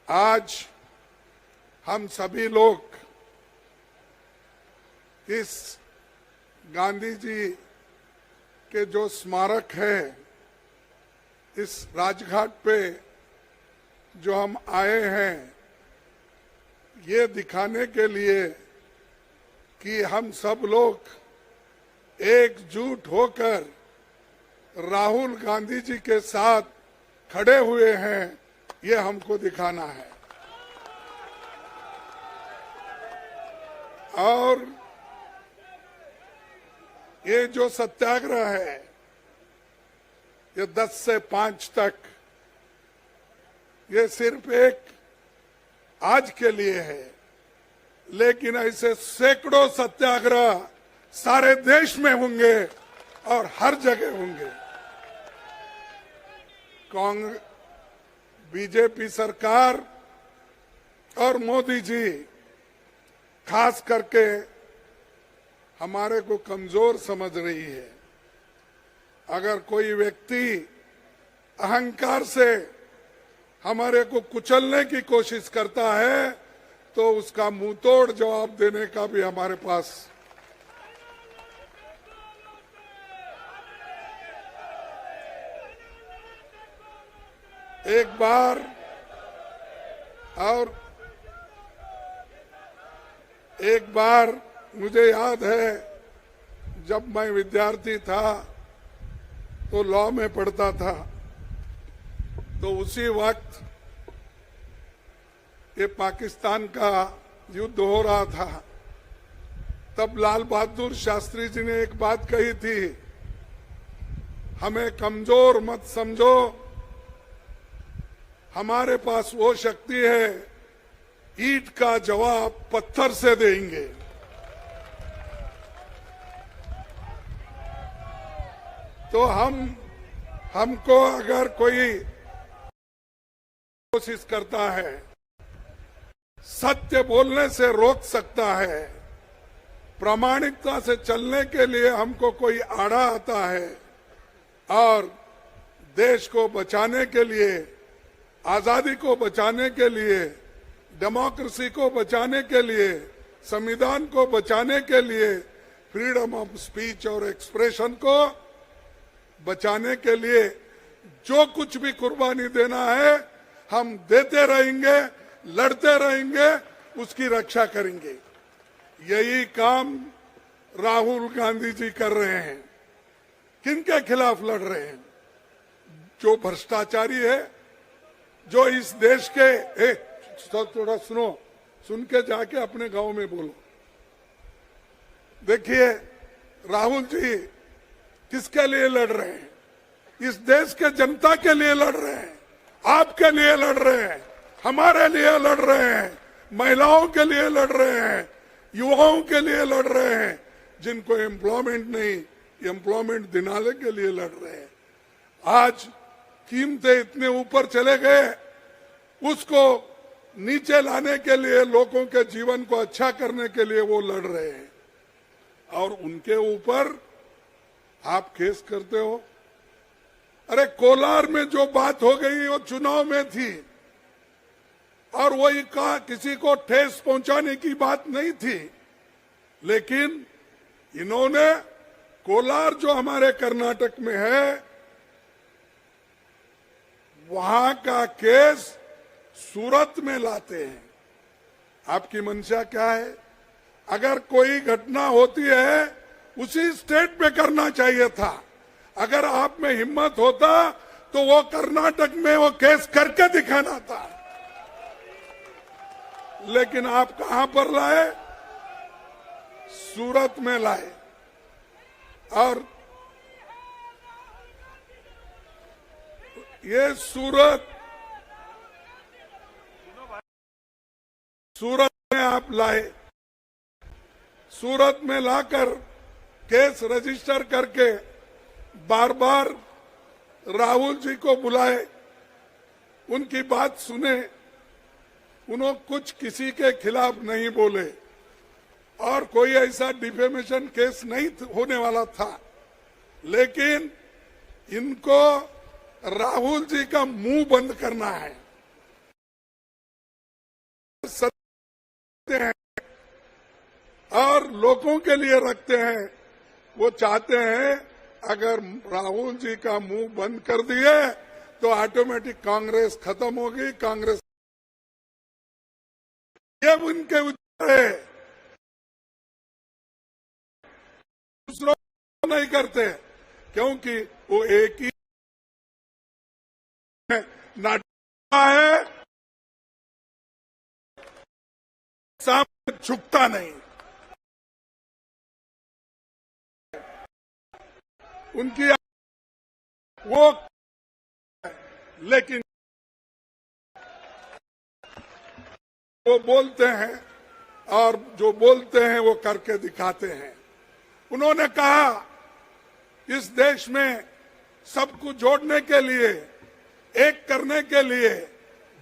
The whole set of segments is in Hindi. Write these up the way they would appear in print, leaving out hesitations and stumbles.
आज हम सभी लोग इस गांधी जी के जो स्मारक है, इस राजघाट पे जो हम आए हैं, ये दिखाने के लिए कि हम सब लोग एकजुट होकर राहुल गांधी जी के साथ खड़े हुए हैं, ये हमको दिखाना है। और ये जो सत्याग्रह है, ये 10 से 5 तक, ये सिर्फ एक आज के लिए है, लेकिन ऐसे सैकड़ों सत्याग्रह सारे देश में होंगे और हर जगह होंगे। कांग्रेस, बीजेपी सरकार और मोदी जी खास करके हमारे को कमजोर समझ रही है। अगर कोई व्यक्ति अहंकार से हमारे को कुचलने की कोशिश करता है, तो उसका मुंहतोड़ जवाब देने का भी हमारे पास एक बार मुझे याद है, जब मैं विद्यार्थी था तो लॉ में पढ़ता था, तो उसी वक्त ये पाकिस्तान का युद्ध हो रहा था। तब लाल बहादुर शास्त्री जी ने एक बात कही थी, हमें कमजोर मत समझो, हमारे पास वो शक्ति है, ईंट का जवाब पत्थर से देंगे। तो हमको अगर कोई कोशिश करता है, सत्य बोलने से रोक सकता है, प्रामाणिकता से चलने के लिए हमको कोई आड़ा आता है, और देश को बचाने के लिए, आजादी को बचाने के लिए, डेमोक्रेसी को बचाने के लिए, संविधान को बचाने के लिए, फ्रीडम ऑफ स्पीच और एक्सप्रेशन को बचाने के लिए जो कुछ भी कुर्बानी देना है, हम देते रहेंगे, लड़ते रहेंगे, उसकी रक्षा करेंगे। यही काम राहुल गांधी जी कर रहे हैं। किनके खिलाफ लड़ रहे हैं? जो भ्रष्टाचारी है, जो इस देश के थोड़ा सुनो, सुन के जाके अपने गांव में बोलो। देखिए, राहुल जी किसके लिए लड़ रहे हैं? इस देश के जनता के लिए लड़ रहे हैं, आपके लिए लड़ रहे हैं, हमारे लिए लड़ रहे हैं, महिलाओं के लिए लड़ रहे हैं, युवाओं के लिए लड़ रहे हैं, जिनको एम्प्लॉयमेंट नहीं, एम्प्लॉयमेंट दिलाने के लिए लड़ रहे हैं। आज कीमतें इतने ऊपर चले गए, उसको नीचे लाने के लिए, लोगों के जीवन को अच्छा करने के लिए वो लड़ रहे हैं, और उनके ऊपर आप केस करते हो। अरे कोलार में जो बात हो गई वो चुनाव में थी, और वही का किसी को ठेस पहुंचाने की बात नहीं थी, लेकिन इन्होंने कोलार जो हमारे कर्नाटक में है, वहां का केस सूरत में लाते हैं। आपकी मंशा क्या है? अगर कोई घटना होती है, उसी स्टेट में करना चाहिए था। अगर आप में हिम्मत होता तो वो कर्नाटक में वो केस करके दिखाना था, लेकिन आप कहां पर लाए? सूरत में लाए। और ये सूरत में आप लाए, सूरत में लाकर केस रजिस्टर करके बार बार राहुल जी को बुलाए, उनकी बात सुने, उन्होंने कुछ किसी के खिलाफ नहीं बोले, और कोई ऐसा डिफेमेशन केस नहीं होने वाला था, लेकिन इनको राहुल जी का मुंह बंद करना है। सत्य हैं और लोगों के लिए रखते हैं। वो चाहते हैं अगर राहुल जी का मुंह बंद कर दिए तो ऑटोमेटिक कांग्रेस खत्म होगी। कांग्रेस ये उनके विचार है, दूसरों नहीं करते, क्योंकि वो एक ही नाटक है, सामने झुकता नहीं। उनकी वो, लेकिन वो बोलते हैं और जो बोलते हैं वो करके दिखाते हैं। उन्होंने कहा इस देश में सबको जोड़ने के लिए, एक करने के लिए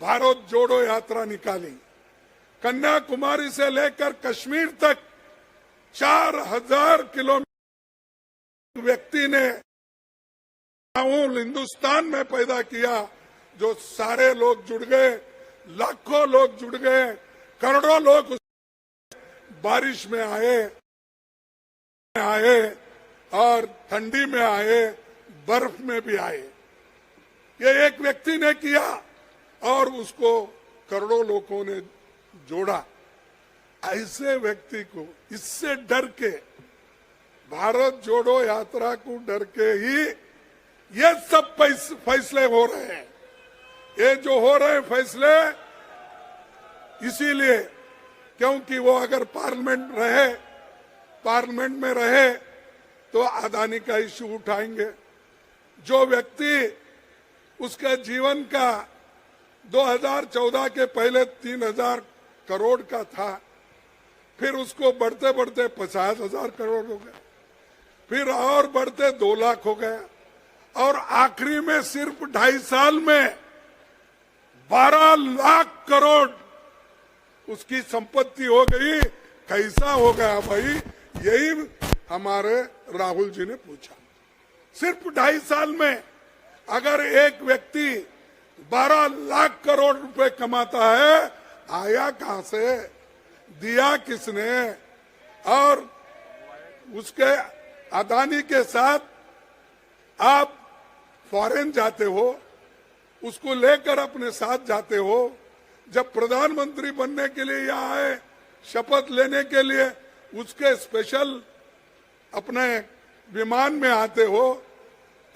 भारत जोड़ो यात्रा निकाली। कन्याकुमारी से लेकर कश्मीर तक 4000 किलोमीटर व्यक्ति ने हिंदुस्तान में पैदा किया, जो सारे लोग जुड़ गए, लाखों लोग जुड़ गए, करोड़ों लोग बारिश में आए और ठंडी में आए, बर्फ में भी आए। ये एक व्यक्ति ने किया और उसको करोड़ों लोगों ने जोड़ा। ऐसे व्यक्ति को इससे डर के, भारत जोड़ो यात्रा को डर के ही ये सब फैसले हो रहे हैं। ये जो हो रहे फैसले इसीलिए, क्योंकि वो अगर पार्लियामेंट में रहे तो अदानी का इश्यू उठाएंगे। जो व्यक्ति उसका जीवन का 2014 के पहले 3000 करोड़ का था, फिर उसको बढ़ते बढ़ते 50,000 करोड़ हो गया, फिर और बढ़ते 2 लाख हो गया, और आखिरी में सिर्फ 2.5 साल में 12 लाख करोड़ उसकी संपत्ति हो गई। कैसा हो गया भाई? यही हमारे राहुल जी ने पूछा। सिर्फ 2.5 साल में अगर एक व्यक्ति 12 लाख करोड़ रुपए कमाता है, आया कहां से, दिया किसने? और उसके अदानी के साथ आप फॉरेन जाते हो, उसको लेकर अपने साथ जाते हो। जब प्रधानमंत्री बनने के लिए यहाँ आए, शपथ लेने के लिए, उसके स्पेशल अपने विमान में आते हो।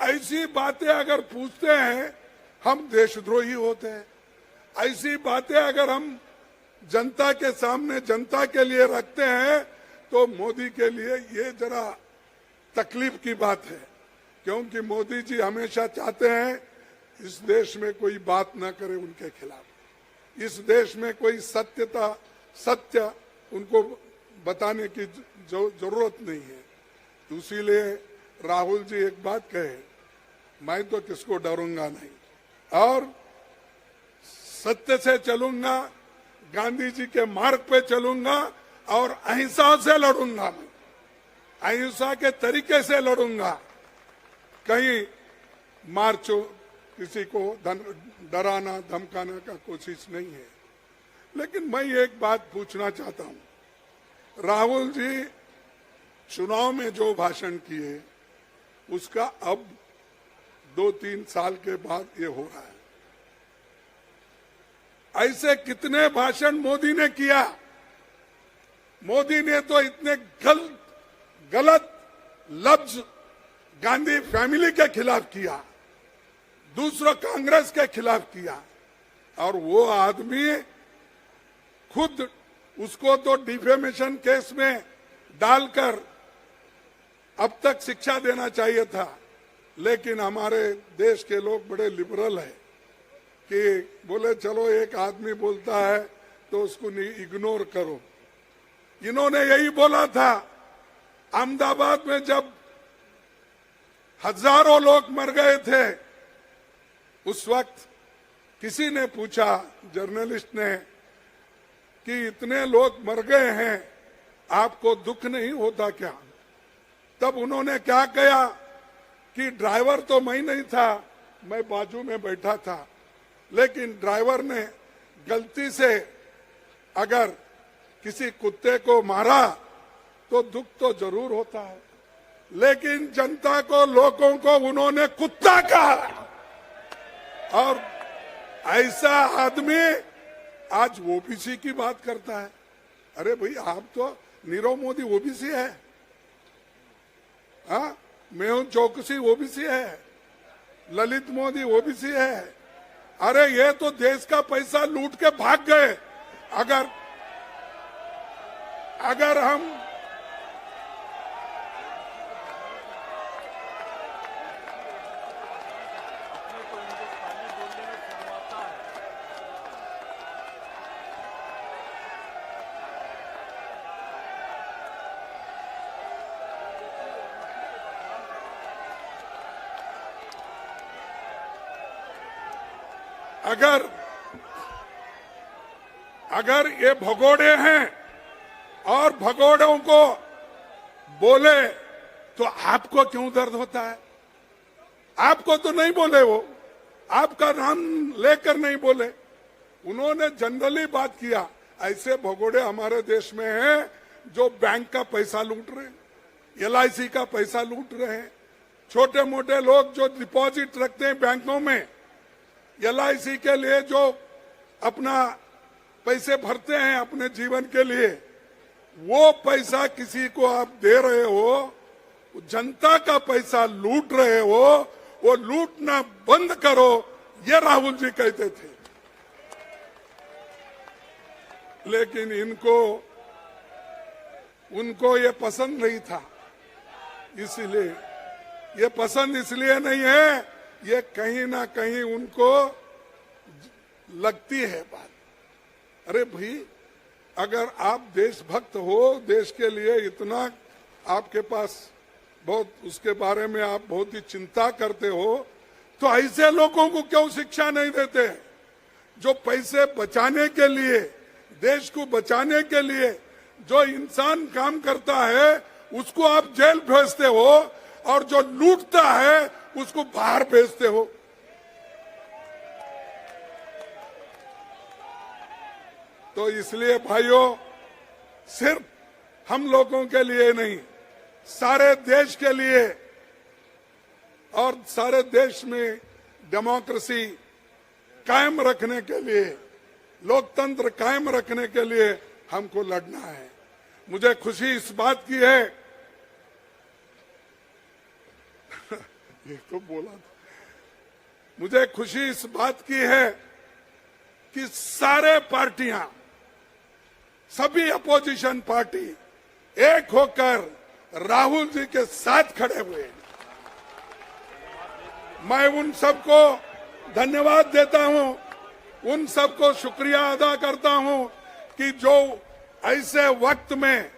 ऐसी बातें अगर पूछते हैं हम देशद्रोही होते हैं। ऐसी बातें अगर हम जनता के सामने, जनता के लिए रखते हैं तो मोदी के लिए ये जरा तकलीफ की बात है, क्योंकि मोदी जी हमेशा चाहते हैं इस देश में कोई बात ना करे उनके खिलाफ, इस देश में कोई सत्य उनको बताने की जरूरत नहीं है। तो इसीलिए राहुल जी एक बात कहे, मैं तो किसको डरूंगा नहीं और सत्य से चलूंगा, गांधी जी के मार्ग पे चलूंगा और अहिंसा से लड़ूंगा। मैं अहिंसा के तरीके से लड़ूंगा, कहीं मार्चो किसी को डराना धमकाना का कोशिश नहीं है। लेकिन मैं एक बात पूछना चाहता हूं, राहुल जी चुनाव में जो भाषण किए उसका अब 2-3 साल के बाद ये हो रहा है। ऐसे कितने भाषण मोदी ने किया? मोदी ने तो इतने गलत लफ्ज गांधी फैमिली के खिलाफ किया, दूसरों कांग्रेस के खिलाफ किया, और वो आदमी खुद उसको तो डिफेमेशन केस में डालकर अब तक शिक्षा देना चाहिए था। लेकिन हमारे देश के लोग बड़े लिबरल है कि बोले चलो एक आदमी बोलता है तो उसको इग्नोर करो। इन्होंने यही बोला था अहमदाबाद में जब हजारों लोग मर गए थे, उस वक्त किसी ने पूछा, जर्नलिस्ट ने, कि इतने लोग मर गए हैं, आपको दुख नहीं होता क्या? तब उन्होंने क्या कहा कि ड्राइवर तो मैं नहीं था, मैं बाजू में बैठा था, लेकिन ड्राइवर ने गलती से अगर किसी कुत्ते को मारा तो दुख तो जरूर होता है, लेकिन जनता को, लोगों को उन्होंने कुत्ता कहा। और ऐसा आदमी आज ओबीसी की बात करता है। अरे भाई, आप तो नीरव मोदी ओबीसी है, हाँ, मेहुल चौकसी ओबीसी है, ललित मोदी ओबीसी है। अरे ये तो देश का पैसा लूट के भाग गए। अगर हम अगर ये भगोड़े हैं और भगोड़ों को बोले तो आपको क्यों दर्द होता है? आपको तो नहीं बोले, वो आपका नाम लेकर नहीं बोले, उन्होंने जनरली बात किया। ऐसे भगोड़े हमारे देश में हैं जो बैंक का पैसा लूट रहे हैं, LIC का पैसा लूट रहे हैं। छोटे मोटे लोग जो डिपॉजिट रखते हैं बैंकों में, LIC के लिए जो अपना पैसे भरते हैं अपने जीवन के लिए, वो पैसा किसी को आप दे रहे हो, जनता का पैसा लूट रहे हो, वो लूटना बंद करो, ये राहुल जी कहते थे। लेकिन उनको ये पसंद नहीं था, इसलिए ये पसंद इसलिए नहीं है, ये कहीं ना कहीं उनको लगती है बात। अरे भाई, अगर आप देशभक्त हो, देश के लिए इतना आपके पास बहुत, उसके बारे में आप बहुत ही चिंता करते हो, तो ऐसे लोगों को क्यों शिक्षा नहीं देते? जो पैसे बचाने के लिए, देश को बचाने के लिए जो इंसान काम करता है, उसको आप जेल भेजते हो, और जो लूटता है उसको बाहर भेजते हो। तो इसलिए भाइयों, सिर्फ हम लोगों के लिए नहीं, सारे देश के लिए और सारे देश में डेमोक्रेसी कायम रखने के लिए, लोकतंत्र कायम रखने के लिए हमको लड़ना है। मुझे खुशी इस बात की है ये तो बोला था, मुझे खुशी इस बात की है कि सारे पार्टियां, सभी अपोजिशन पार्टी एक होकर राहुल जी के साथ खड़े हुए। मैं उन सबको धन्यवाद देता हूं, उन सबको शुक्रिया अदा करता हूं कि जो ऐसे वक्त में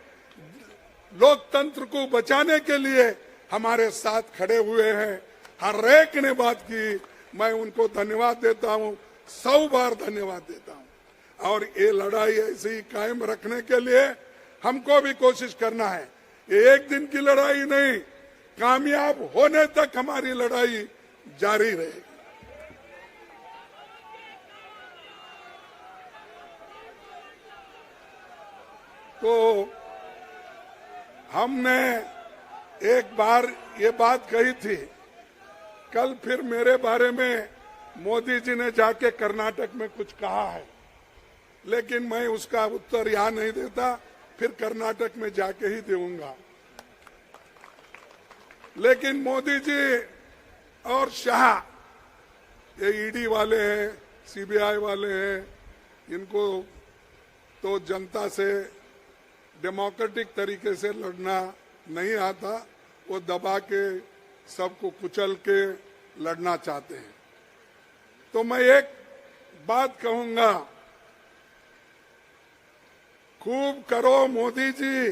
लोकतंत्र को बचाने के लिए हमारे साथ खड़े हुए हैं। हर एक ने बात की, मैं उनको धन्यवाद देता हूं, 100 बार धन्यवाद देता हूं। और ये लड़ाई ऐसे ही कायम रखने के लिए हमको भी कोशिश करना है। ये एक दिन की लड़ाई नहीं, कामयाब होने तक हमारी लड़ाई जारी रहेगी। तो हमने एक बार ये बात कही थी, कल फिर मेरे बारे में मोदी जी ने जाके कर्नाटक में कुछ कहा है, लेकिन मैं उसका उत्तर यहां नहीं देता, फिर कर्नाटक में जाके ही दूंगा। लेकिन मोदी जी और शाह, ये ईडी वाले हैं, सीबीआई वाले हैं, इनको तो जनता से डेमोक्रेटिक तरीके से लड़ना नहीं आता, वो दबा के सबको कुचल के लड़ना चाहते हैं। तो मैं एक बात कहूंगा, खूब करो मोदी जी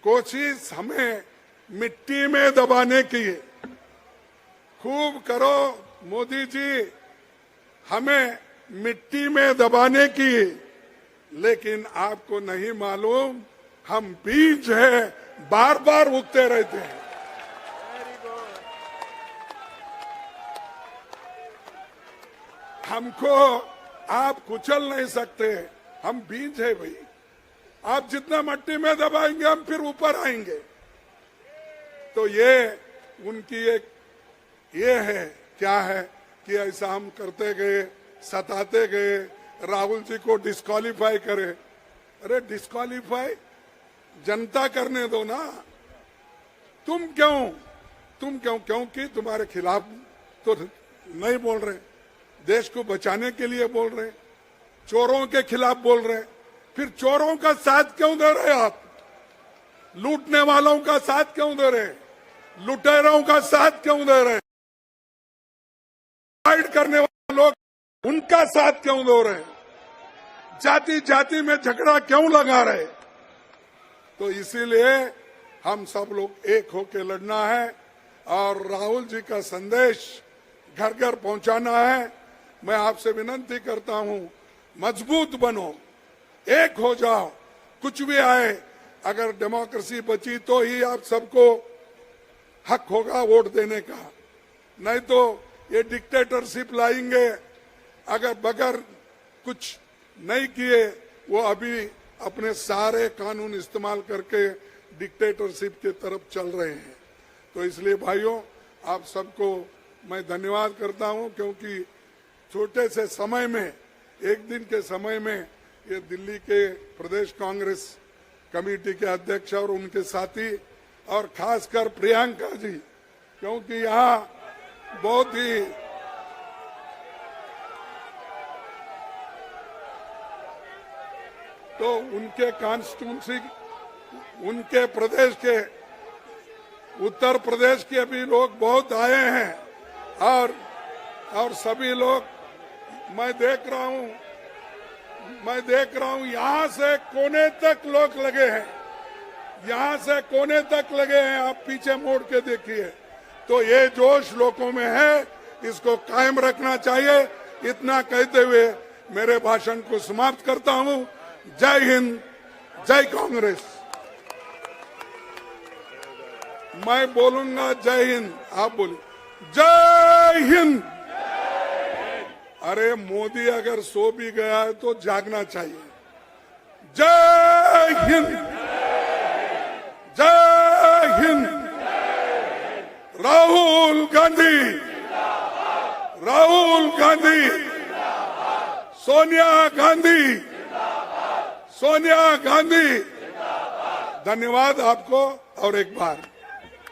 कोशिश हमें मिट्टी में दबाने की, खूब करो मोदी जी हमें मिट्टी में दबाने की, लेकिन आपको नहीं मालूम हम बीज हैं, बार बार उगते रहते हैं। हमको आप कुचल नहीं सकते, हम बीज है भाई, आप जितना मट्टी में दबाएंगे हम फिर ऊपर आएंगे। तो ये उनकी एक ये है, क्या है कि ऐसा हम करते गए, सताते गए, राहुल जी को डिस्क्वालीफाई करे। अरे डिस्क्वालीफाई जनता करने दो ना, तुम क्यों क्योंकि तुम्हारे खिलाफ तो नहीं बोल रहे, देश को बचाने के लिए बोल रहे, चोरों के खिलाफ बोल रहे, फिर चोरों का साथ क्यों दे रहे आप? लूटने वालों का साथ क्यों दे रहे, लुटेरों का साथ क्यों दे रहे, फाइट करने वाले लोग उनका साथ क्यों दे रहे, जाति जाति में झगड़ा क्यों लगा रहे? तो इसीलिए हम सब लोग एक होकर लड़ना है और राहुल जी का संदेश घर घर पहुंचाना है। मैं आपसे विनती करता हूं, मजबूत बनो, एक हो जाओ, कुछ भी आए, अगर डेमोक्रेसी बची तो ही आप सबको हक होगा वोट देने का, नहीं तो ये डिक्टेटरशिप लाएंगे। अगर बगैर कुछ नहीं किए वो अभी अपने सारे कानून इस्तेमाल करके डिक्टेटरशिप की तरफ चल रहे हैं। तो इसलिए भाइयों, आप सबको मैं धन्यवाद करता हूं, क्योंकि छोटे से समय में, एक दिन के समय में, ये दिल्ली के प्रदेश कांग्रेस कमेटी के अध्यक्ष और उनके साथी और खासकर प्रियंका जी, क्योंकि यहाँ बहुत ही तो उनके कॉन्स्टिट्यूंसी, उनके प्रदेश के, उत्तर प्रदेश के भी लोग बहुत आए हैं और सभी लोग मैं देख रहा हूं यहां से कोने तक लोग लगे हैं, यहां से कोने तक लगे हैं, आप पीछे मोड़ के देखिए। तो ये जोश लोगों में है, इसको कायम रखना चाहिए। इतना कहते हुए मेरे भाषण को समाप्त करता हूं। जय हिंद, जय कांग्रेस। मैं बोलूंगा जय हिंद, आप बोलिए जय हिंद। अरे मोदी अगर सो भी गया है तो जागना चाहिए। जय हिंद, जय हिंद। राहुल गांधी, राहुल गांधी, सोनिया गांधी, सोनिया गांधी। धन्यवाद आपको और एक बार